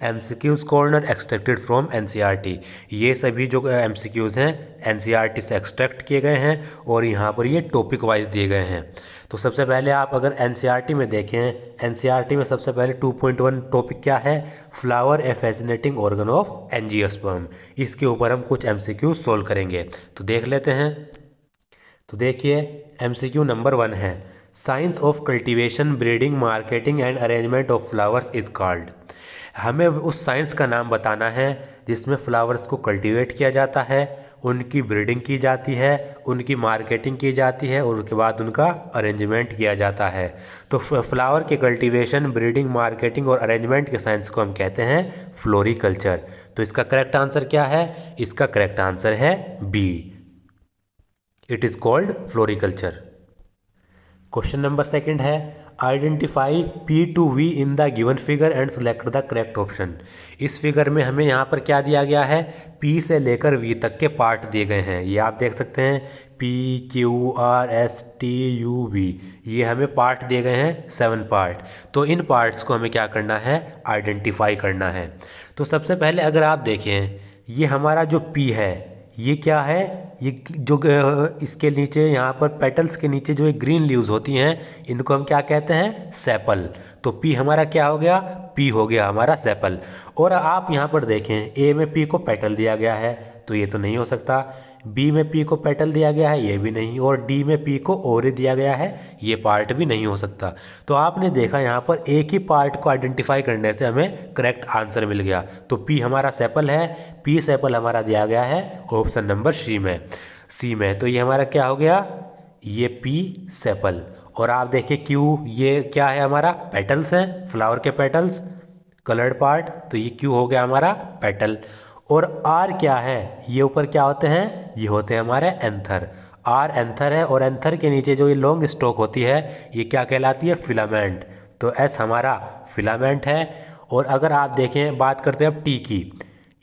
MCQs corner extracted from NCERT. ये सभी जो एमसीक्यूज हैं एनसीईआरटी से एक्सट्रैक्ट किए गए हैं और यहाँ पर ये टॉपिक वाइज दिए गए हैं। तो सबसे पहले आप अगर एनसीईआरटी में देखें, एनसीईआरटी में सबसे पहले 2.1 टॉपिक क्या है, flower A fascinating organ of angiosperm. इसके ऊपर हम कुछ एमसीक्यू सोल्व करेंगे, तो देख लेते हैं। तो देखिए एमसीक्यू नंबर 1 है, science of cultivation breeding marketing and arrangement of flowers is called. हमें उस साइंस का नाम बताना है जिसमें फ्लावर्स को कल्टीवेट किया जाता है, उनकी ब्रीडिंग की जाती है, उनकी मार्केटिंग की जाती है और उसके बाद उनका अरेंजमेंट किया जाता है। तो फ्लावर के कल्टीवेशन ब्रीडिंग मार्केटिंग और अरेंजमेंट के साइंस को हम कहते हैं फ्लोरिकल्चर। तो इसका करेक्ट आंसर क्या है, इसका करेक्ट आंसर है B, it is called floriculture. Question number 2 है, identify P to V in the given figure and select the correct option. इस फिगर में हमें यहाँ पर क्या दिया गया है, P से लेकर V तक के पार्ट दिए गए हैं। ये आप देख सकते हैं P Q R S T U V, ये हमें पार्ट दिए गए हैं 7 पार्ट। तो इन पार्ट्स को हमें क्या करना है, आइडेंटिफाई करना है। तो सबसे पहले अगर आप देखें, ये हमारा जो P है ये क्या है, ये जो इसके नीचे यहाँ पर पेटल्स के नीचे जो एक ग्रीन लीव्स होती हैं इनको हम क्या कहते हैं, सेपल। तो पी हमारा क्या हो गया, पी हो गया हमारा सेपल। और आप यहाँ पर देखें, ए में पी को पेटल दिया गया है तो ये तो नहीं हो सकता, बी में पी को पेटल दिया गया है ये भी नहीं, और डी में पी को ओरी दिया गया है ये पार्ट भी नहीं हो सकता। तो आपने देखा यहाँ पर एक ही पार्ट को आइडेंटिफाई करने से हमें करेक्ट आंसर मिल गया। तो पी हमारा सेपल है, पी सेपल हमारा दिया गया है ऑप्शन नंबर सी में। तो ये हमारा क्या हो गया, ये पी सेपल। और आप देखिए क्यू, ये क्या है हमारा, पेटल्स हैं, फ्लावर के पेटल्स, कलर्ड पार्ट, तो ये क्यू हो गया हमारा पेटल। और आर क्या है, ये ऊपर क्या होते हैं, ये होते हैं हमारे एंथर। आर एंथर है और एंथर के नीचे जो ये लॉन्ग स्टॉक होती है ये क्या कहलाती है, फिलामेंट। तो एस हमारा फिलामेंट है। और अगर आप देखें, बात करते हैं अब टी की,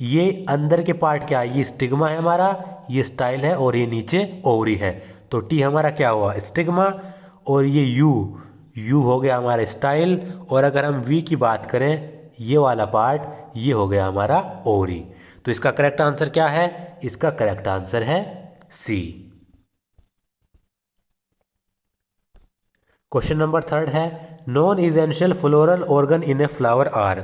ये अंदर के पार्ट क्या है, ये स्टिग्मा है हमारा, ये स्टाइल है और ये नीचे ओवरी है। तो टी हमारा क्या हुआ, स्टिग्मा, और ये यू हो गया हमारा स्टाइल। और अगर हम वी की बात करें, ये वाला पार्ट ये हो गया हमारा ओवरी। तो इसका करेक्ट आंसर क्या है, इसका करेक्ट आंसर है सी। क्वेश्चन नंबर 3 है, non essential floral organ in a flower are.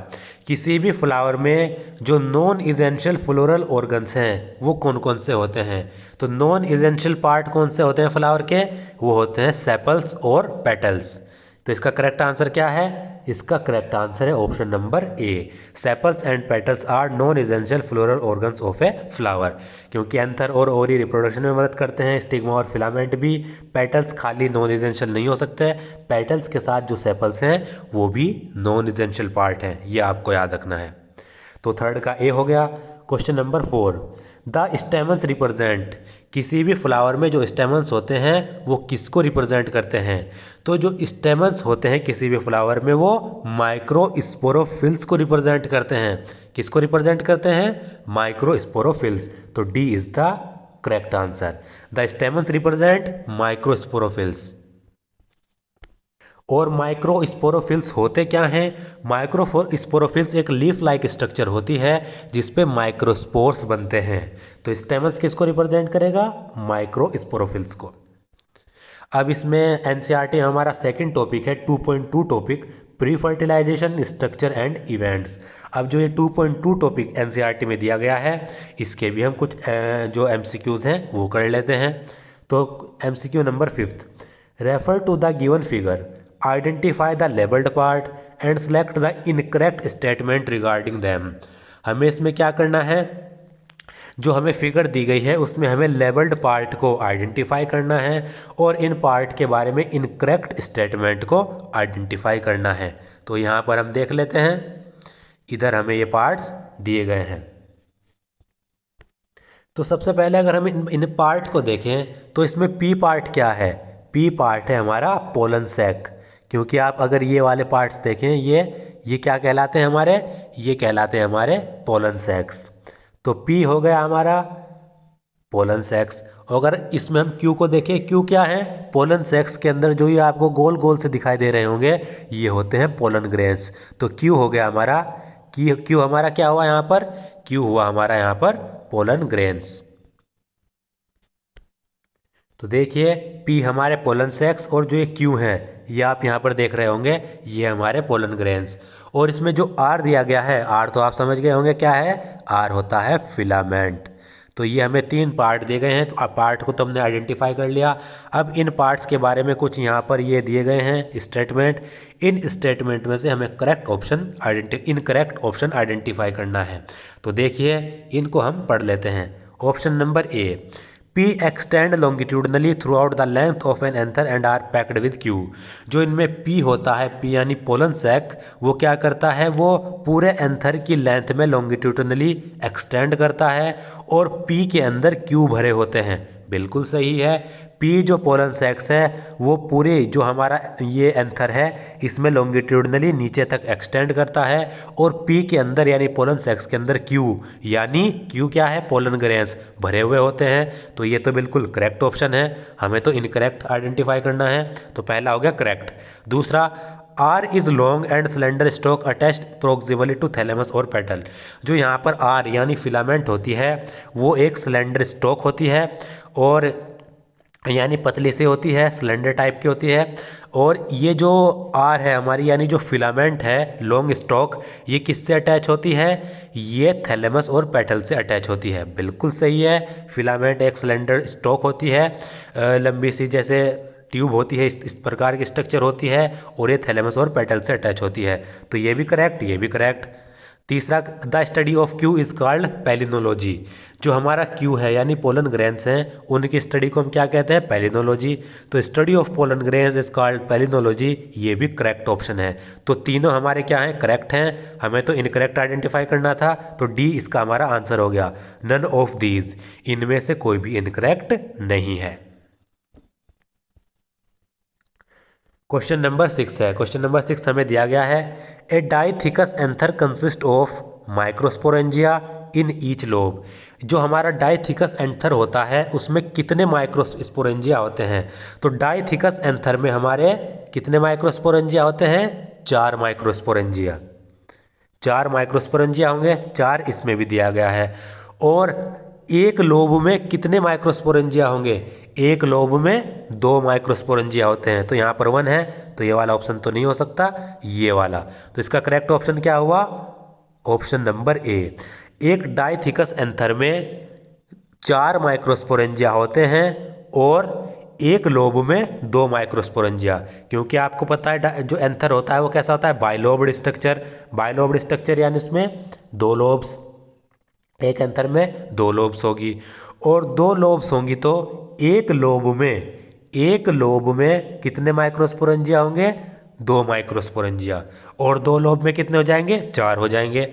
किसी भी फ्लावर में जो नॉन इजेंशियल फ्लोरल ऑर्गन्स हैं वो कौन कौन से होते हैं। तो नॉन इजेंशियल पार्ट कौन से होते हैं फ्लावर के, वो होते हैं सेपल्स और पेटल्स। तो इसका करेक्ट आंसर क्या है, इसका करेक्ट आंसर है option number A, sepals and petals are non essential floral organs of a flower. क्योंकि एंथर और ओरी रिप्रोडक्शन में मदद करते हैं, स्टिग्मा और फिलामेंट भी। पेटल्स खाली नॉन एसेंशियल नहीं हो सकते, पेटल्स के साथ जो सेपल्स हैं वो भी नॉन एसेंशियल पार्ट हैं, ये आपको याद रखना है। तो 3 का ए हो गया। Question number 4, the stamens represent. किसी भी फ्लावर में जो स्टेमन्स होते हैं वो किसको रिप्रेजेंट करते हैं। तो जो स्टेमन्स होते हैं किसी भी फ्लावर में वो माइक्रोस्पोरोफिल्स को रिप्रेजेंट करते हैं। किसको रिप्रेजेंट करते हैं, माइक्रोस्पोरोफिल्स। तो D is the correct answer, the stamens represent microsporophylls. और माइक्रोस्पोरोफिल्स होते क्या हैं, माइक्रोस्पोरोफिल्स एक लीफ लाइक स्ट्रक्चर होती है जिसपे माइक्रोस्पोर्स बनते हैं। तो स्टेमन्स किसको रिप्रेजेंट करेगा, माइक्रोस्पोरोफिल्स को। अब इसमें एनसीईआरटी हमारा सेकंड टॉपिक है 2.2 topic, pre fertilisation structure and events. अब जो ये 2.2 टॉपिक एनसीईआरटी में दिया गया है इसके भी हम कुछ जो एमसीक्यूज हैं वो कर लेते हैं। तो MCQ number 5, refer to the given figure, identify the labelled part and select the incorrect statement regarding them. हमें इसमें क्या करना है, जो हमें फिगर दी गई है उसमें हमें लेबल्ड पार्ट को आइडेंटिफाई करना है और इन पार्ट के बारे में इनकरेक्ट स्टेटमेंट को आइडेंटिफाई करना है। तो यहाँ पर हम देख लेते हैं, इधर हमें ये पार्ट्स दिए गए हैं। तो सबसे पहले अगर हम इन पार्ट को देखें तो इसमें पी पार्ट क्या है, पी पार्ट है हमारा पोलन सैक। क्योंकि आप अगर ये वाले पार्ट्स देखें, ये क्या कहलाते हैं हमारे, ये कहलाते हैं हमारे पोलन सैक्स। तो पी हो गया हमारा पोलन सैक्स। अगर इसमें हम क्यू को देखें, क्यू क्या है, पोलन सैक्स के अंदर जो ये आपको गोल गोल से दिखाई दे रहे होंगे ये होते हैं पोलन ग्रेन्स। तो क्यू हो गया हमारा क्यू हमारा क्या हुआ यहाँ पर, क्यू हुआ हमारा यहाँ पर पोलन ग्रेन्स। तो देखिए पी हमारे पोलन सेक्स और जो ये क्यू है ये आप यहाँ पर देख रहे होंगे ये हमारे पोलन ग्रेन्स। और इसमें जो आर दिया गया है, आर तो आप समझ गए होंगे क्या है, आर होता है फिलामेंट। तो ये हमें 3 पार्ट दिए गए हैं, तो पार्ट को तो हमने आइडेंटिफाई कर लिया। अब इन पार्ट्स के बारे में कुछ यहाँ पर ये दिए गए हैं स्टेटमेंट। इन स्टेटमेंट में से हमें इनकरेक्ट ऑप्शन आइडेंटिफाई करना है। तो देखिए इनको हम पढ़ लेते हैं। Option number A, P extend longitudinally throughout the length of an anther and are packed with Q। जो इनमें P होता है, P यानी पोलन सैक, वो क्या करता है, वो पूरे एंथर की लेंथ में लॉन्गिट्यूडनली एक्सटेंड करता है और P के अंदर Q भरे होते हैं। बिल्कुल सही है। P जो पोलन सेक्स है वो पूरे जो हमारा ये एंथर है इसमें लॉन्गिट्यूडनली नीचे तक एक्सटेंड करता है और P के अंदर यानी पोलन सेक्स के अंदर Q यानी Q क्या है, पोलन ग्रेन्स भरे हुए होते हैं। तो ये तो बिल्कुल करेक्ट ऑप्शन है, हमें तो इनकरेक्ट आइडेंटिफाई करना है। तो पहला हो गया करेक्ट। दूसरा, R is long and cylinder stalk attached proximally to thalamus और पेटल। जो यहाँ पर आर यानी फिलामेंट होती है वो एक सिलेंडर स्टॉक होती है और यानी पतली सी होती है, सिलेंडर टाइप की होती है। और ये जो आर है हमारी यानी जो फिलामेंट है लॉन्ग स्टॉक, ये किससे अटैच होती है, ये थैलेमस और पेटल से अटैच होती है। बिल्कुल सही है। फिलामेंट एक सिलेंडर स्टॉक होती है, लंबी सी जैसे ट्यूब होती है, इस प्रकार की स्ट्रक्चर होती है और ये थैलेमस और पेटल से अटैच होती है। तो ये भी करेक्ट, ये भी करेक्ट। तीसरा, the study of Q is called palynology. जो हमारा क्यू है यानी पोलन ग्रेन्स हैं उनकी स्टडी को हम क्या कहते हैं, पैलिनोलॉजी। तो study of pollen grains is called palynology, ये भी करेक्ट ऑप्शन है। तो तीनों हमारे क्या हैं, करेक्ट हैं। हमें तो इनकरेक्ट आइडेंटिफाई करना था, तो डी इसका हमारा आंसर हो गया। नन ऑफ दीज, इनमें से कोई भी इनकरेक्ट नहीं है। क्वेश्चन नंबर 6 है। क्वेश्चन नंबर 6 हमें दिया गया है, a dithecous anther consist of microsporangia in each lobe. जो हमारा डाइथिकस एंथर होता है उसमें कितने माइक्रोस्पोरेंजिया होते हैं। तो डाइथिकस एंथर में हमारे कितने माइक्रोस्पोरेंजिया होते हैं, 4 माइक्रोस्पोरेंजिया। 4 माइक्रोस्पोरेंजिया होंगे, 4 इसमें भी दिया गया है। और एक लोब में कितने माइक्रोस्पोरेंजिया होंगे, एक लोब में 2 माइक्रोस्पोरेंजिया होते हैं। तो यहाँ पर 1 है, तो ये वाला ऑप्शन तो नहीं हो सकता, ये वाला। तो इसका करेक्ट ऑप्शन क्या हुआ, ऑप्शन नंबर ए। एक डाइथिकस एंथर में 4 माइक्रोस्पोरेंजिया होते हैं और एक लोब में 2 माइक्रोस्पोरेंजिया। क्योंकि आपको पता है जो एंथर होता है वो कैसा होता है, बाइलोब्ड स्ट्रक्चर। बाइलोब्ड स्ट्रक्चर यानी उसमें 2 लोब्स, एक एंथर में 2 लोब्स होगी और 2 लोब्स होंगी तो एक लोब में कितने माइक्रोस्पोरेंजिया होंगे, 2 माइक्रोस्पोरेंजिया। और 2 लोब में कितने हो जाएंगे, 4 हो जाएंगे।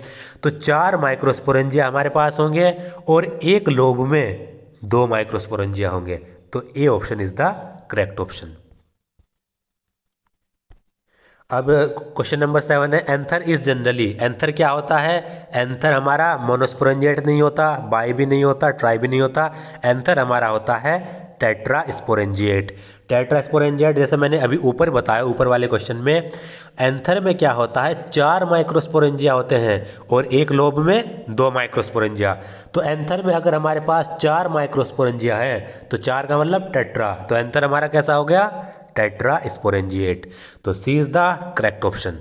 तो 4 माइक्रोस्पोरेंजिया हमारे पास होंगे और एक लोब में 2 माइक्रोस्पोरेंजिया होंगे। तो A option is the correct option. अब क्वेश्चन नंबर 7 है, एंथर इज जनरली। एंथर क्या होता है, एंथर हमारा मोनोस्पोरेंजिएट नहीं होता, बाई भी नहीं होता, ट्राई भी नहीं होता। एंथर हमारा होता है टेट्रा स्पोरेंजिएट। टेट्रा स्पोरेंजिएट जैसे मैंने अभी ऊपर बताया, ऊपर वाले क्वेश्चन में एंथर में क्या होता है, 4 माइक्रोस्पोरेंजिया होते हैं और एक लोब में 2 माइक्रोस्पोरेंजिया। तो एंथर में अगर हमारे पास 4 माइक्रोस्पोरेंजिया है तो 4 का मतलब टेट्रा, तो एंथर हमारा कैसा हो गया, टेट्रा स्पोरेंजिएट। तो C is the correct option.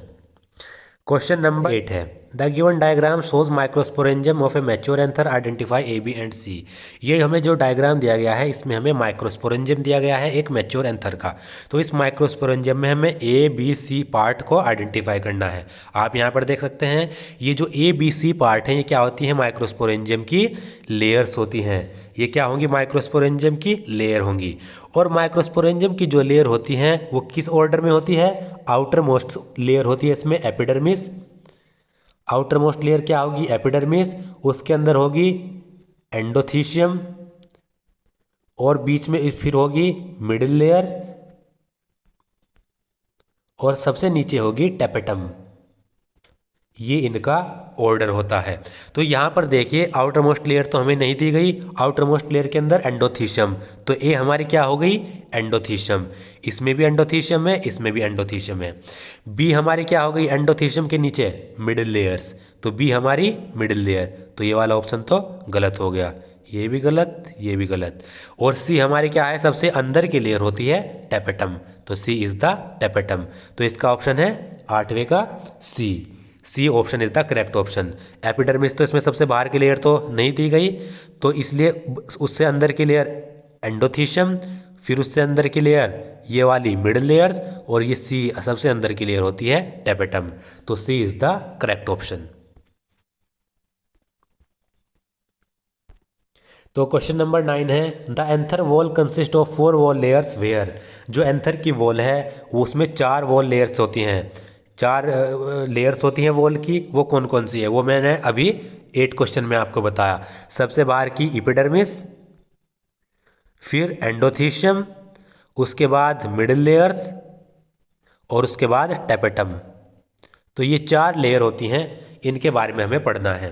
Question number 8 है, the given diagram shows microsporangium of a mature anther, identify A B and C. ये हमें जो डायग्राम दिया गया है इसमें हमें माइक्रोस्पोरेंजियम दिया गया है एक मैच्योर एंथर का। तो इस माइक्रोस्पोरेंजियम में हमें ए बी सी पार्ट को आइडेंटिफाई करना है। आप यहाँ पर देख सकते हैं ये जो ए बी सी पार्ट है ये क्या होती है, माइक्रोस्पोरेंजियम की लेयर्स होती हैं। ये क्या होंगी, माइक्रोस्पोरेंजियम की लेयर होंगी। और माइक्रोस्पोरेंजियम की जो लेयर होती हैं वो किस ऑर्डर में होती है, आउटर मोस्ट लेयर होती है इसमें एपिडर्मिस। आउटर मोस्ट लेयर क्या होगी, एपिडर्मिस। उसके अंदर होगी एंडोथीशियम और बीच में फिर होगी मिडिल लेयर और सबसे नीचे होगी टेपेटम। ये इनका ऑर्डर होता है। तो यहाँ पर देखिए आउटर मोस्ट लेयर तो हमें नहीं दी गई, आउटर मोस्ट लेयर के अंदर एंडोथीशियम। तो ए हमारी क्या हो गई, एंडोथीशियम। इसमें भी एंडोथीशियम है, इसमें भी एंडोथीशियम है। बी हमारी क्या हो गई, एंडोथीशियम के नीचे मिडिल लेयर्स। तो बी हमारी मिडिल लेयर, तो ये वाला ऑप्शन तो गलत हो गया, ये भी गलत, ये भी गलत। और सी हमारी क्या है, सबसे अंदर की लेयर होती है टेपेटम, तो सी इज द टेपेटम। तो इसका ऑप्शन है 8वें का C, C option is the correct option. Epidermis तो इसमें सबसे बाहर की लेयर तो नहीं दी गई, तो इसलिए उससे अंदर की लेयर एंडोथीशियम, फिर उससे अंदर की लेयर ये वाली मिडिल लेयर्स, और ये सी सबसे अंदर की लेयर होती है टेपेटम, तो C is the correct option. तो क्वेश्चन नंबर 9 है, the anther wall consist of 4 wall layers where. जो एंथर की वॉल है वो उसमें 4 वॉल लेयर्स होती हैं, 4 लेयर्स होती हैं वॉल की, वो कौन कौन सी है वो मैंने अभी 8 क्वेश्चन में आपको बताया। सबसे बाहर की इपिडर्मिस, फिर एंडोथीशियम, उसके बाद मिडिल लेयर्स, और उसके बाद टेपेटम। तो ये 4 लेयर होती हैं, इनके बारे में हमें पढ़ना है।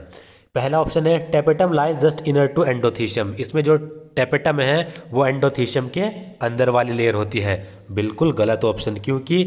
पहला ऑप्शन है tapetum lies just inner to endothecium. इसमें जो टेपेटम है वो एंडोथीशियम के अंदर वाली लेयर होती है, बिल्कुल गलत ऑप्शन, क्योंकि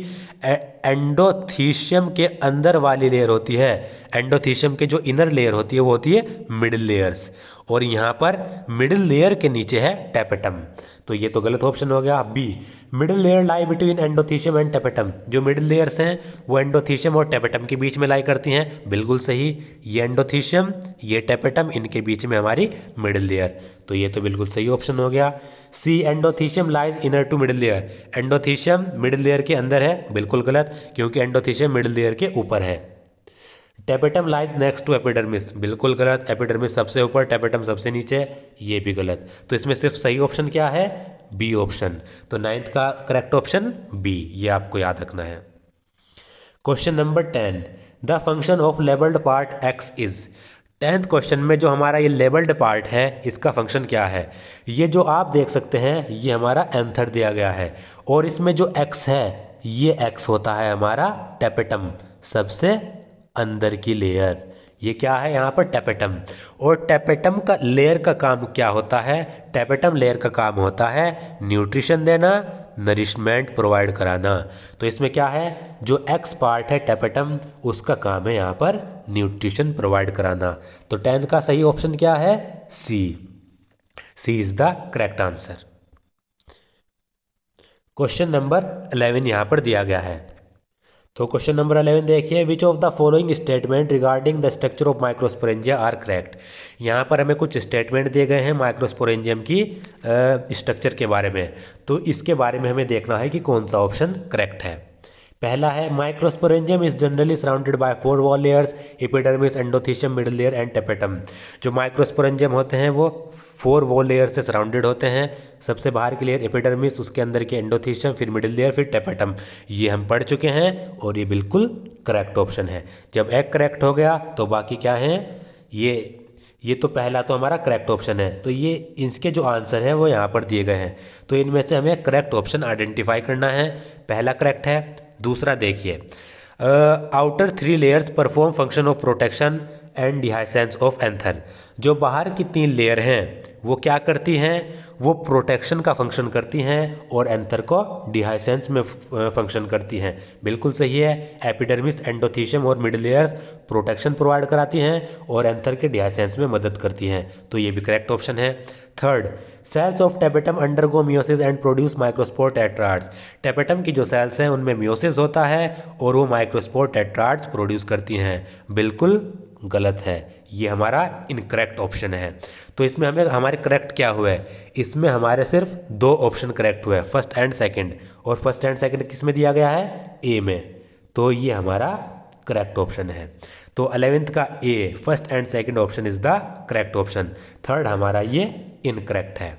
एंडोथीशियम के अंदर वाली लेयर होती है, एंडोथीशियम के जो इनर लेयर होती है वो होती है मिडिल लेयर्स, और यहाँ पर मिडिल लेयर के नीचे है टेपेटम, तो ये तो गलत ऑप्शन हो गया B. Middle layer lie between endothecium and tapetum. जो मिडिल लेयर्स हैं वो एंडोथीशियम और टेपेटम के बीच में लाई करती हैं, बिल्कुल सही। ये एंडोथीशियम, ये टेपेटम, इनके बीच में हमारी मिडिल लेयर, तो ये तो बिल्कुल सही ऑप्शन हो गया C, endothecium lies inner to middle layer. Endothecium middle layer के अंदर है, बिल्कुल गलत, क्योंकि एंडोथीशियम मिडिल लेयर के ऊपर है। Tapetum lies next to epidermis, बिल्कुल गलत, एपिडर्मिस सबसे ऊपर, टेपेटम सबसे नीचे, ये भी गलत। तो इसमें सिर्फ सही ऑप्शन क्या है, बी ऑप्शन। तो 9th का करेक्ट ऑप्शन बी, ये आपको याद रखना है। Question number 10, the function of labelled part x is. 10th question में जो हमारा ये लेबल्ड पार्ट है इसका फंक्शन क्या है। ये जो आप देख सकते हैं ये हमारा एंथर दिया गया है, और इसमें जो एक्स है ये एक्स होता है हमारा टेपेटम, सबसे अंदर की लेयर, ये क्या है यहाँ पर टेपेटम। और टेपेटम का लेयर का काम क्या होता है, टेपेटम लेयर का काम होता है न्यूट्रिशन देना, नरिशमेंट प्रोवाइड कराना। तो इसमें क्या है, जो एक्स पार्ट है टेपेटम, उसका काम है यहाँ पर न्यूट्रिशन प्रोवाइड कराना। तो 10th का सही ऑप्शन क्या है, C, C is the correct answer. Question number 11 यहाँ पर दिया गया है। तो क्वेश्चन नंबर 11 देखिए, which of the following statement regarding the structure of microsporangia are correct. यहाँ पर हमें कुछ स्टेटमेंट दिए गए हैं माइक्रोस्पोरेंजियम की स्ट्रक्चर के बारे में, तो इसके बारे में हमें देखना है कि कौन सा ऑप्शन करेक्ट है। पहला है microsporangium is generally surrounded by 4 wall layers, epidermis, endothecium, middle layer and tapetum. जो माइक्रोस्पोरेंजियम होते हैं वो 4 वॉल लेयर से सराउंडेड होते हैं, सबसे बाहर की लेयर एपिडर्मिस, उसके अंदर के एंडोथीशियम, फिर मिडिल लेयर, फिर टेपेटम। ये हम पढ़ चुके हैं और ये बिल्कुल करेक्ट ऑप्शन है। जब एक करेक्ट हो गया तो बाकी क्या है, ये तो पहला तो हमारा करेक्ट ऑप्शन है, तो ये इसके जो आंसर है वो यहाँ पर दिए गए हैं, तो इनमें से हमें करेक्ट ऑप्शन आइडेंटिफाई करना है। पहला करेक्ट है। दूसरा देखिए, outer 3 layers perform function of protection and dehiscence of anther. जो बाहर की 3 लेयर हैं वो क्या करती हैं, वो प्रोटेक्शन का फंक्शन करती हैं और एंथर को डिहाइसेंस में फंक्शन करती हैं, बिल्कुल सही है। एपिडर्मिस, एंडोथीशियम और मिडिल लेयर्स प्रोटेक्शन प्रोवाइड कराती हैं और एंथर के डिहाइसेंस में मदद करती हैं, तो ये भी करेक्ट ऑप्शन है। Third, cells of tapetum undergo meiosis and produce microspore tetrads. Tapetum की जो सेल्स हैं उनमें मियोसिस होता है और वो माइक्रोस्पोर टेट्राड्स प्रोड्यूस करती हैं, बिल्कुल गलत है, ये हमारा इनकरेक्ट ऑप्शन है। तो इसमें हमें हमारे करेक्ट क्या हुआ है, इसमें हमारे सिर्फ 2 ऑप्शन करेक्ट हुए, फर्स्ट एंड सेकंड, और फर्स्ट एंड सेकंड किस में दिया गया है, ए में, तो ये हमारा करेक्ट ऑप्शन है। तो 11th का A, first and second option is the correct option. Third हमारा ये इनकरेक्ट है,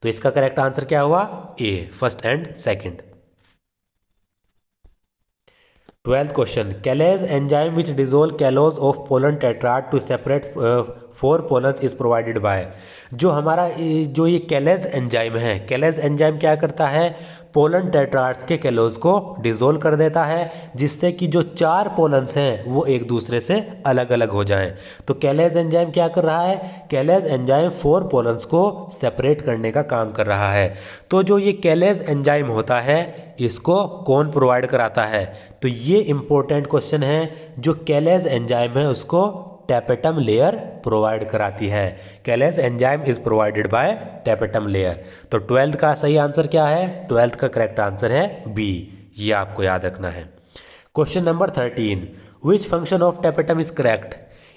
तो इसका करेक्ट आंसर क्या हुआ, A, first and second. 12th question, callase enzyme which dissolve callose of pollen tetrad to separate 4 pollens is provided by. जो हमारा जो ये कैलेज एंजाइम है, कैलेज एंजाइम क्या करता है, पोलन टेट्राड्स के कैलोज को डिसोल्व कर देता है, जिससे कि जो 4 पोलन्स हैं वो एक दूसरे से अलग अलग हो जाएं। तो कैलेज एंजाइम क्या कर रहा है? कैलेज एंजाइम 4 पोलन्स को सेपरेट करने का काम कर रहा है। तो जो ये कैलेज एंजाइम होता है इसको कौन प्रोवाइड कराता है? तो ये इंपॉर्टेंट क्वेश्चन है। जो कैलेज एंजाइम है उसको टैपेटम लेयर प्रोवाइड कराती है। Callase enzyme is provided by tapetum layer. तो 12th का सही आंसर क्या है? 12th का करेक्ट आंसर है बी। ये आपको याद रखना है। Question number 13, which function of tapetum is correct?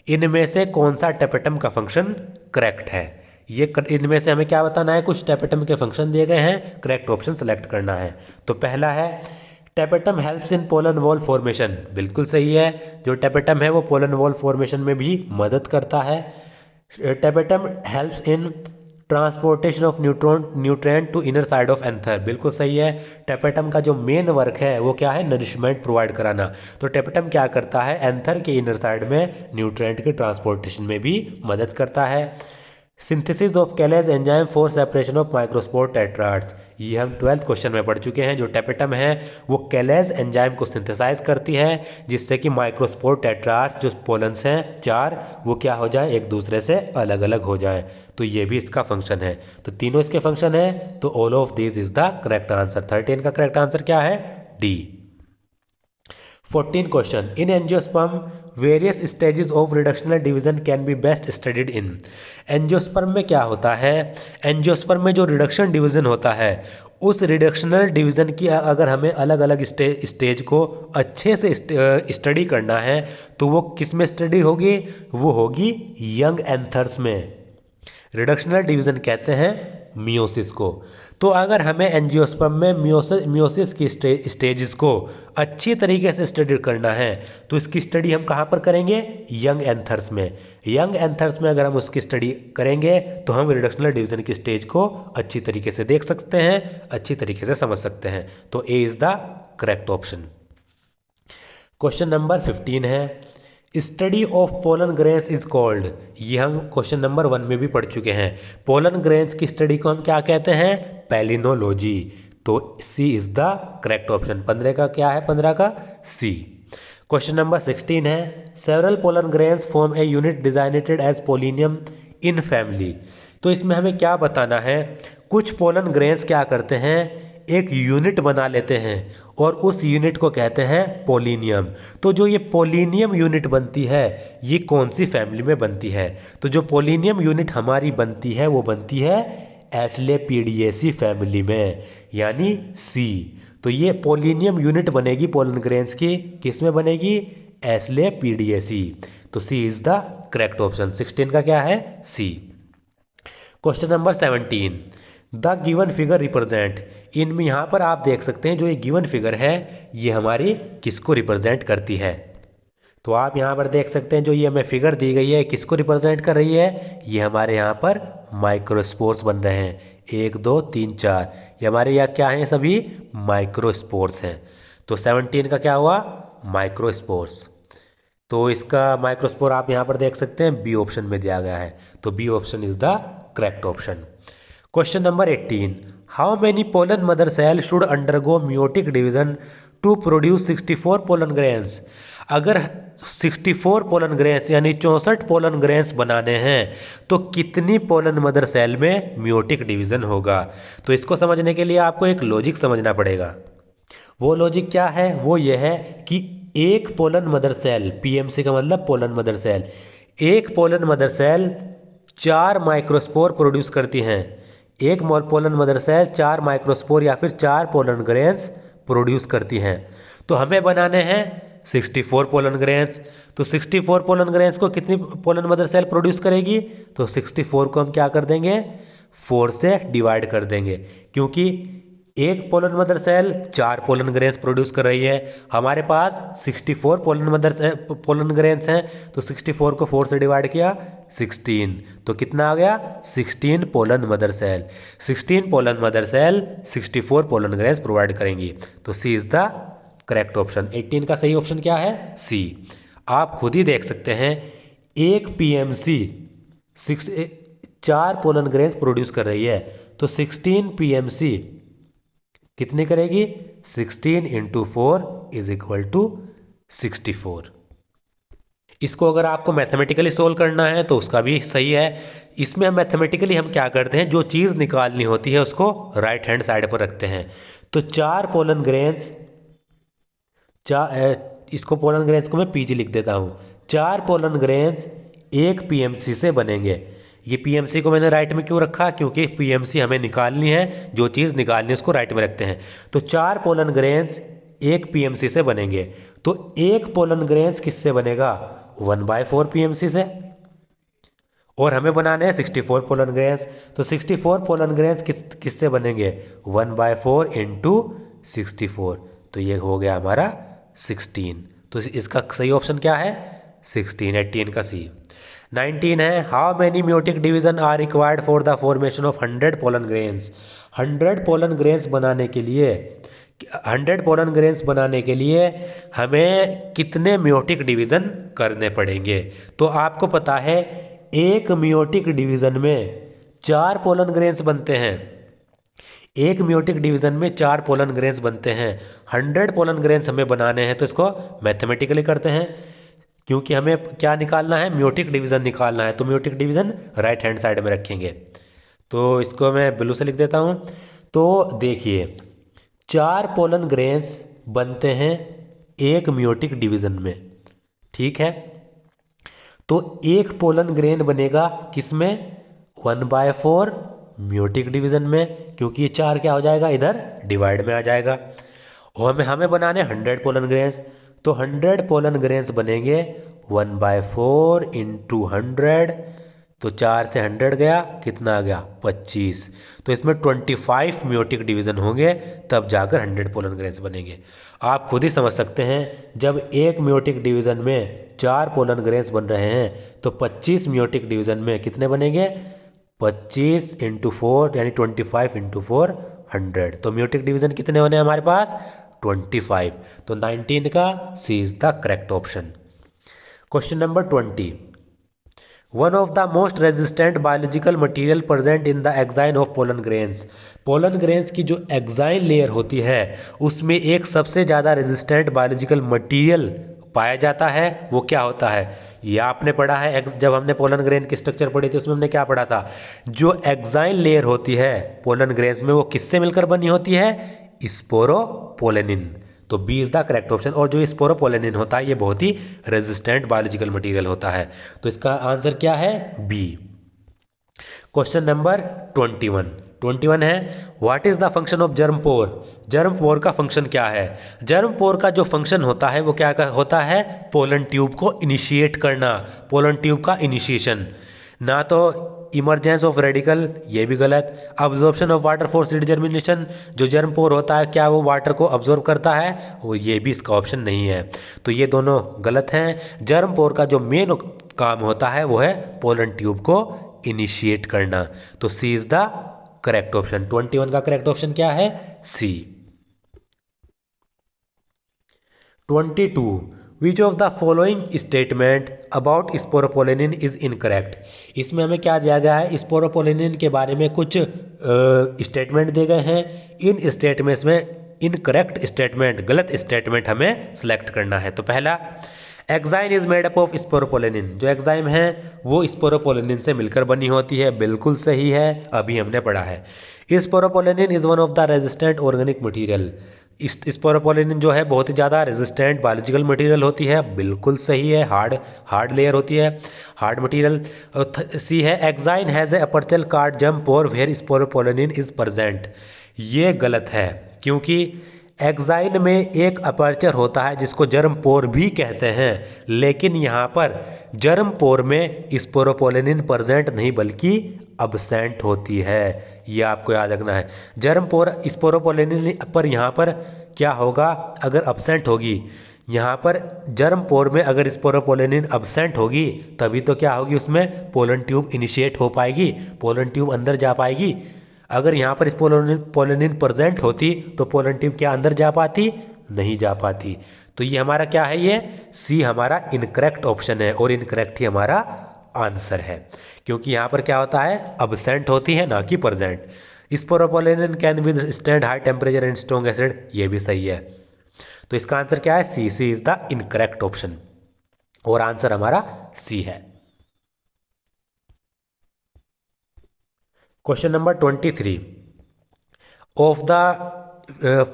इनमें से कौन सा टैपेटम का फंक्शन करेक्ट है? ये इनमें से हमें क्या बताना है? कुछ टैपेटम के फंक्शन दिए गए हैं, करेक्ट ऑप्शन सेलेक्ट करना है। तो पहला है टैपेटम हेल्प्स इन पोलन वॉल फॉर्मेशन। बिल्कुल सही है, जो टैपेटम है वो पोलन वॉल फॉर्मेशन में भी मदद करता है। Tapetum helps in transportation of nutrient to inner side of anther. बिल्कुल सही है, टैपेटम का जो मेन वर्क है वो क्या है? नरिशमेंट प्रोवाइड कराना। तो टैपेटम क्या करता है? एंथर के इनर साइड में न्यूट्रिएंट के ट्रांसपोर्टेशन में भी मदद करता है। Synthesis of callase enzyme for separation of microspore tetrads. ये हम 12th क्वेश्चन में पढ़ चुके हैं। जो टैपेटम है वो कैलेज एंजाइम को सिंथेसाइज करती है, जिससे कि माइक्रोस्पोर टेट्राड्स जो पोलन्स हैं 4 वो क्या हो जाए? एक दूसरे से अलग अलग हो जाए। तो ये भी इसका फंक्शन है। तो तीनों इसके फंक्शन है। तो all of this is the correct answer. 13 का करेक्ट आंसर क्या है? D. 14 question, in angiosperm various stages of reductional division can be best studied in. Angiosperm में क्या होता है? एंजियोस्पर्म में जो रिडक्शन डिवीजन होता है उस रिडक्शनल डिवीजन की अगर हमें अलग अलग स्टेज को अच्छे से स्टडी करना है तो वो किस में स्टडी होगी? वो होगी यंग एंथर्स में। रिडक्शनल डिवीजन कहते हैं मियोसिस को। तो अगर हमें एंजियोस्पर्म में मियोसिस की स्टेजेस को अच्छी तरीके से स्टडी करना है तो इसकी स्टडी हम कहाँ पर करेंगे? यंग एंथर्स में। यंग एंथर्स में अगर हम उसकी स्टडी करेंगे तो हम रिडक्शनल डिवीजन की स्टेज को अच्छी तरीके से देख सकते हैं, अच्छी तरीके से समझ सकते हैं। तो A is the correct option. Question number 15 है, study of pollen grains is called. ये हम क्वेश्चन नंबर 1 में भी पढ़ चुके हैं। पोलन ग्रेन्स की स्टडी को हम क्या कहते हैं? पैलिनोलॉजी। तो C is the correct option. 15 का क्या है? 15 का सी। क्वेश्चन नंबर 16 है, several pollen grains form a unit designated as pollinium in family. तो इसमें हमें क्या बताना है? कुछ पोलन ग्रेन्स क्या करते हैं? एक यूनिट बना लेते हैं और उस यूनिट को कहते हैं पोलिनियम। तो जो ये पोलिनियम यूनिट बनती है ये कौन सी फैमिली में बनती है? तो जो पोलिनियम यूनिट हमारी बनती है वो बनती है एस्लेपीडिएसी फैमिली में, यानी सी। तो ये पोलिनियम यूनिट बनेगी पोलन ग्रेन्स की, किस में बनेगी? एस्लेपीडिएसी। तो C is the correct option. 16 का क्या है? C. Question number 17, the given figure represent. इनमें यहाँ पर आप देख सकते हैं जो ये गिवन फिगर है ये हमारी किसको रिप्रेजेंट करती है? तो आप यहाँ पर देख सकते हैं जो ये हमें फिगर दी गई है किसको रिप्रेजेंट कर रही है? ये हमारे यहाँ पर माइक्रोस्पोर्स बन रहे हैं, 1 2 3 4। ये हमारे यहाँ क्या हैं? सभी माइक्रोस्पोर्स हैं। तो 17 का क्या हुआ? माइक्रोस्पोर्स। तो इसका माइक्रोस्पोर आप यहाँ पर देख सकते हैं बी ऑप्शन में दिया गया है। तो B option is the correct option. Question number 18, how many pollen mother cell should undergo meiotic division to produce 64 pollen grains. अगर 64 पोलन ग्रेन्स यानी 64 पोलन ग्रेन्स बनाने हैं तो कितनी पोलन मदर सेल में मियोटिक डिवीजन होगा? तो इसको समझने के लिए आपको एक लॉजिक समझना पड़ेगा। वो लॉजिक क्या है? वो ये है कि एक पोलन मदर सेल, पीएमसी का मतलब पोलन मदर सेल, एक pollen mother cell 4 microspore produce करती हैं। एक पोलन मदर सेल 4 माइक्रोस्पोर या फिर 4 पोलन ग्रेन्स प्रोड्यूस करती हैं। तो हमें बनाने हैं 64 पोलन ग्रेन्स। तो 64 पोलन ग्रेन्स को कितनी पोलन मदर सेल प्रोड्यूस करेगी? तो 64 को हम क्या कर देंगे? 4 से डिवाइड कर देंगे, क्योंकि एक pollen mother cell 4 pollen grains produce कर रही है। हमारे पास 64 पोलन ग्रेन्स हैं, तो 64 को 4 से डिवाइड किया 16, तो कितना आ गया? 16 pollen mother cell. 16 pollen mother cell 64 pollen grains provide करेंगी। तो C is the correct option. 18 का सही ऑप्शन क्या है? सी। आप खुद ही देख सकते हैं एक पीएमसी 4 पोलन ग्रेन्स प्रोड्यूस कर रही है, तो 16 पीएमसी कितनी करेगी? 16 इंटू 4 इज इक्वल टू 64। इसको अगर आपको मैथमेटिकली सोल्व करना है तो उसका भी सही है। इसमें मैथमेटिकली हम क्या करते हैं, जो चीज़ निकालनी होती है उसको राइट हैंड साइड पर रखते हैं। तो 4 पोलन ग्रेन्स, इसको पोलन ग्रेन्स को मैं पीजी लिख देता हूँ। 4 पोलन ग्रेन्स एक पीएमसी से बनेंगे। ये पीएमसी को मैंने राइट में क्यों रखा? क्योंकि पीएमसी हमें निकालनी है, जो चीज़ निकालनी है उसको राइट में रखते हैं। तो 4 पोलन ग्रेन्स एक पीएमसी से बनेंगे। तो एक पोलन ग्रेन्स किससे बनेगा? 1/4 पीएमसी से। और हमें बनाने हैं 64 पोलन ग्रेन्स। तो 64 पोलन ग्रेन्स किससे बनेंगे? 1/4 इंटू 64। तो ये हो गया हमारा 16। तो इसका सही ऑप्शन क्या है? 16, 18 का सी। 19 है, how many meiotic division are required for the formation of 100 pollen grains. 100 pollen grains बनाने के लिए 100 पोलन ग्रेन्स बनाने के लिए हमें कितने म्यूटिक डिवीज़न करने पड़ेंगे? तो आपको पता है एक म्यूटिक डिवीज़न में 4 पोलन ग्रेन्स बनते हैं। एक म्यूटिक डिवीज़न में 4 पोलन ग्रेन्स बनते हैं। 100 पोलन ग्रेन्स हमें बनाने हैं तो इसको मैथमेटिकली करते हैं, क्योंकि हमें क्या निकालना है? म्यूटिक डिवीज़न निकालना है। तो meiotic division right hand side में रखेंगे। तो इसको मैं ब्लू से लिख देता हूँ। तो देखिए 4 पोलन ग्रेन्स बनते हैं एक म्यूटिक डिवीज़न में, ठीक है। तो एक पोलन ग्रेन बनेगा किसमें? 1/4 म्यूटिक डिवीज़न में, क्योंकि ये 4 क्या हो जाएगा? इधर डिवाइड में आ जाएगा। और हमें बनाने 100 पोलन ग्रेन्स। तो 100 पोलन ग्रेन्स बनेंगे 1/4 इंटू 100। तो 4 से 100 गया, कितना आ गया? 25। तो इसमें 25 म्यूटिक डिवीज़न होंगे, तब जाकर 100 पोलन ग्रेन्स बनेंगे। आप खुद ही समझ सकते हैं, जब एक म्यूटिक डिवीज़न में 4 पोलन ग्रेन्स बन रहे हैं तो 25 म्यूटिक डिवीज़न में कितने बनेंगे? 25 इंटू 4 यानी 25 इंटू 4 100। तो म्यूटिक डिवीज़न कितने होने हमारे पास? 25। तो 19 का C is the correct option. Question number 20, one of the most resistant biological material present in the exine of pollen grains. Pollen grains की जो एक्साइन लेयर होती है उसमें एक सबसे ज़्यादा रेजिस्टेंट बायोलॉजिकल मटेरियल पाया जाता है। वो क्या होता है? ये आपने पढ़ा है, जब हमने पोलन ग्रेन की स्ट्रक्चर पढ़ी थी उसमें हमने क्या पढ़ा था? जो एक्साइन लेयर होती है पोलन ग्रेन्स में वो किससे मिलकर बनी होती है? स्पोरोपोलेनिन। तो B is the correct option. और जो स्पोरोपोलेनिन होता है ये बहुत ही रेजिस्टेंट बायोलॉजिकल मटेरियल होता है। तो इसका आंसर क्या है? बी। क्वेश्चन नंबर 21 है, what is the function of germ pore. Germ pore का फंक्शन क्या है? जर्म पोर का जो फंक्शन होता है वो क्या होता है? पोलन ट्यूब को इनिशिएट करना, पोलन ट्यूब का इनिशिएशन। ना तो इमरजेंस ऑफ रेडिकल, ये भी गलत। Absorption of water for seed germination, जो जर्म पोर होता है क्या वो वाटर को अब्जॉर्ब करता है? वो ये भी इसका ऑप्शन नहीं है। तो ये दोनों गलत हैं। जर्म पोर का जो मेन काम होता है वो है पोलन ट्यूब को इनिशिएट करना। तो C is the correct option. 21 का करेक्ट ऑप्शन क्या है? सी। 22, विच of the following statement about sporopollenin is incorrect. इसमें हमें क्या दिया गया है? स्पोरोपोलेनिन के बारे में कुछ स्टेटमेंट दिए गए हैं। इन स्टेटमेंट्स में इनकरेक्ट स्टेटमेंट, गलत स्टेटमेंट हमें सेलेक्ट करना है। तो पहला, exine is made up of sporopollenin. जो एक्साइम है वो स्पोरोपोलेनिन से मिलकर बनी होती है, बिल्कुल सही है, अभी हमने पढ़ा है। Sporopollenin is one of the resistant organic material. Sporopollenin जो है बहुत ही ज़्यादा रेजिस्टेंट बायोलॉजिकल मटेरियल होती है, बिल्कुल सही है, हार्ड लेयर होती है, हार्ड मटेरियल। सी है, exine has a apertural called जम्प pore where sporopollenin is present. ये गलत है, क्योंकि एक्साइन में एक अपर्चर होता है जिसको जर्म पोर भी कहते हैं, लेकिन यहाँ पर जर्म पोर में स्पोरोपोलेनिन प्रेजेंट नहीं बल्कि अब्सेंट होती है। ये आपको याद रखना है। जर्म पोर स्पोरोपोलेनिन पर यहाँ पर क्या होगा? अगर अब्सेंट होगी, यहाँ पर जर्म पोर में अगर स्पोरोपोलेनिन अब्सेंट होगी तभी तो क्या होगी? उसमें पोलन ट्यूब इनिशिएट हो पाएगी, पोलन ट्यूब अंदर जा पाएगी। अगर यहाँ पर पोलेनिन प्रेजेंट होती तो पोलन ट्यूब क्या अंदर जा पाती? नहीं जा पाती। तो ये हमारा क्या है? ये सी हमारा इनकरेक्ट ऑप्शन है, और इनकरेक्ट ही हमारा आंसर है, क्योंकि यहाँ पर क्या होता है? अब्सेंट होती है, ना कि present. Sporopollenin can withstand high temperature and strong acid, ये भी सही है। तो इसका आंसर क्या है? C is the incorrect option, और आंसर हमारा सी है। Question number 23, of the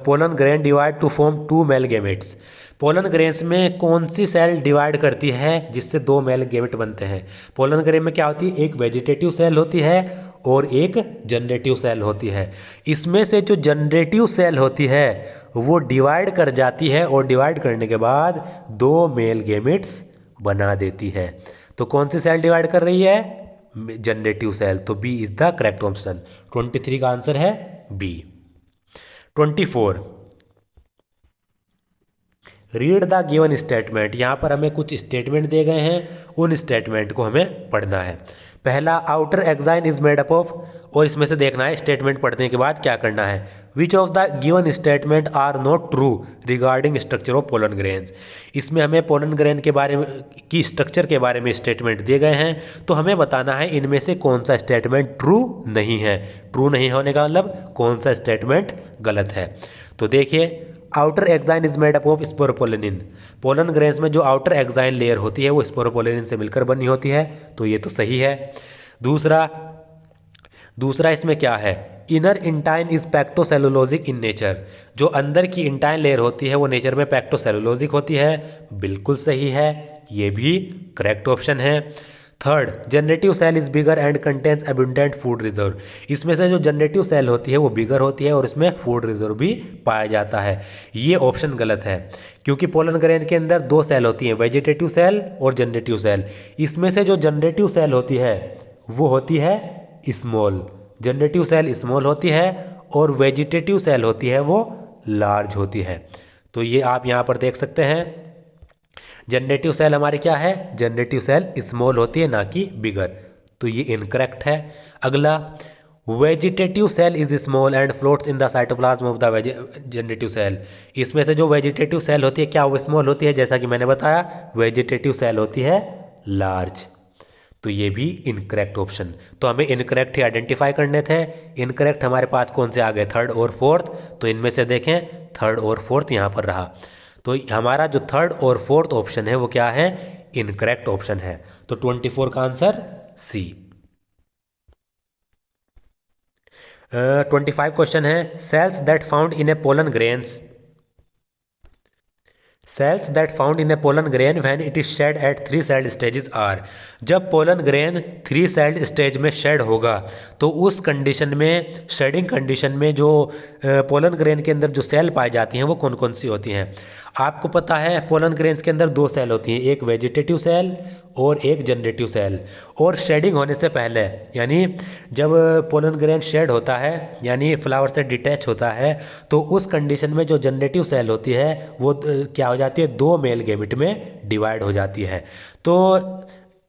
pollen grain divide to form two male gametes. Pollen grains में कौन सी सेल डिवाइड करती है जिससे दो मेल गेमेट बनते हैं? पोलन ग्रेन में क्या होती है? एक वेजिटेटिव सेल होती है और एक जनरेटिव सेल होती है। इसमें से जो जनरेटिव सेल होती है वो डिवाइड कर जाती है और डिवाइड करने के बाद दो मेल गेमेट्स बना देती है। तो कौन सी सेल डिवाइड कर रही है? Generative cell. तो B is the correct option. 23 का आंसर है B. 24, read the given statement. यहाँ पर हमें कुछ स्टेटमेंट दिए गए हैं, उन स्टेटमेंट को हमें पढ़ना है। पहला, outer exine is made up of, और इसमें से देखना है स्टेटमेंट पढ़ने के बाद क्या करना है। Which of the given statement are not true regarding structure of pollen grains. इसमें हमें पोलन ग्रेन के बारे में की स्ट्रक्चर के बारे में स्टेटमेंट दिए गए हैं, तो हमें बताना है इनमें से कौन सा स्टेटमेंट ट्रू नहीं है। ट्रू नहीं होने का मतलब कौन सा स्टेटमेंट गलत है। तो देखिए, outer exine is made up of sporopollenin. Pollen grains में जो आउटर एक्साइन लेयर होती है वो स्पोरोपोलेनिन से मिलकर बनी होती है, तो ये तो सही है। दूसरा इसमें क्या है? Inner intine is pectocellulosic in nature. जो अंदर की इंटाइन लेयर होती है वो नेचर में पैक्टोसेलुलोजिक होती है, बिल्कुल सही है, ये भी करेक्ट ऑप्शन है। Third, generative cell is bigger and contains abundant food reserve. इसमें से जो जनरेटिव सेल होती है वो बिगर होती है और इसमें फूड रिजर्व भी पाया जाता है, ये ऑप्शन गलत है। क्योंकि पोलन ग्रेन के अंदर दो सेल होती हैं, वेजिटेटिव सेल और जनरेटिव सेल। इसमें से जो जनरेटिव सेल होती है वो होती है स्मॉल, जनरेटिव सेल स्मॉल होती है और वेजिटेटिव सेल होती है वो लार्ज होती है। तो ये आप यहाँ पर देख सकते हैं, जनरेटिव सेल हमारी क्या है? जनरेटिव सेल स्मॉल होती है, ना कि बिगर, तो ये इनकरेक्ट है। अगला, vegetative cell is small and floats in the cytoplasm of the generative cell. इसमें से जो वेजिटेटिव सेल होती है क्या वो स्मॉल होती है? जैसा कि मैंने बताया, वेजिटेटिव सेल होती है लार्ज, तो ये भी इनकरेक्ट ऑप्शन। तो हमें इनकरेक्ट ही आइडेंटिफाई करने थे। इनकरेक्ट हमारे पास कौन से आ गए? थर्ड और फोर्थ। तो इनमें से देखें, थर्ड और फोर्थ यहाँ पर रहा, तो हमारा जो थर्ड और फोर्थ ऑप्शन है वो क्या है? इनकरेक्ट ऑप्शन है। तो 24 का आंसर सी। 25 क्वेश्चन है, cells that found in a pollen grains, cells that found in a pollen grain when it is shed at 3 celled stages are. जब पोलन ग्रेन 3 सेल्ड स्टेज में shed होगा तो उस condition में, shading condition में जो pollen grain के अंदर जो सेल पाई जाती हैं वो कौन कौन सी होती हैं? आपको पता है पोलन ग्रेन्स के अंदर दो सेल होती हैं, एक वेजिटेटिव सेल और एक जनरेटिव सेल। और शेडिंग होने से पहले, यानी जब पोलन ग्रेन शेड होता है यानी फ्लावर से डिटैच होता है, तो उस कंडीशन में जो जनरेटिव सेल होती है वो क्या हो जाती है? दो मेल गैमेट में डिवाइड हो जाती है। तो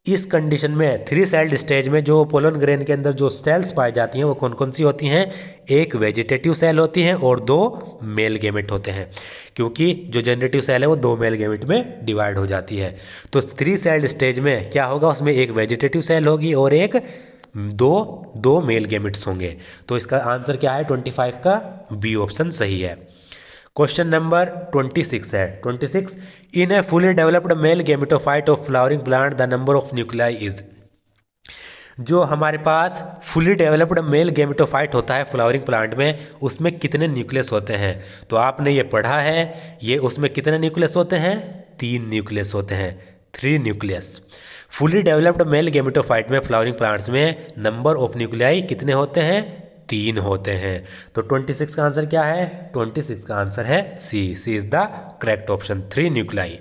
इस कंडीशन में 3 सेल्ड स्टेज में जो पोलन ग्रेन के अंदर जो सेल्स पाई जाती हैं वो कौन कौन सी होती हैं? एक वेजिटेटिव सेल होती हैं और दो मेल गैमेट होते हैं, क्योंकि जो जनरेटिव सेल है वो दो मेल गैमेट में डिवाइड हो जाती है। तो 3 सेल्ड स्टेज में क्या होगा? उसमें एक वेजिटेटिव सेल होगी और एक दो मेल गैमेट्स होंगे। तो इसका आंसर क्या है? 25 का बी ऑप्शन सही है। क्वेश्चन नंबर 26 है। 26, in a fully developed male gametophyte of flowering plant the number of nuclei is. जो हमारे पास फुली डेवलप्ड मेल गैमेटोफाइट होता है फ्लावरिंग प्लांट में, उसमें कितने न्यूक्लियस होते हैं? तो आपने ये पढ़ा है, ये उसमें कितने न्यूक्लियस होते हैं? 3 न्यूक्लियस होते हैं, 3 nucleus. Fully developed male gametophyte में फ्लावरिंग प्लांट्स में नंबर ऑफ न्यूक्लियाई कितने होते हैं? 3 होते हैं। तो 26 का आंसर क्या है? 26 का आंसर है C. C is the correct option, 3 nuclei.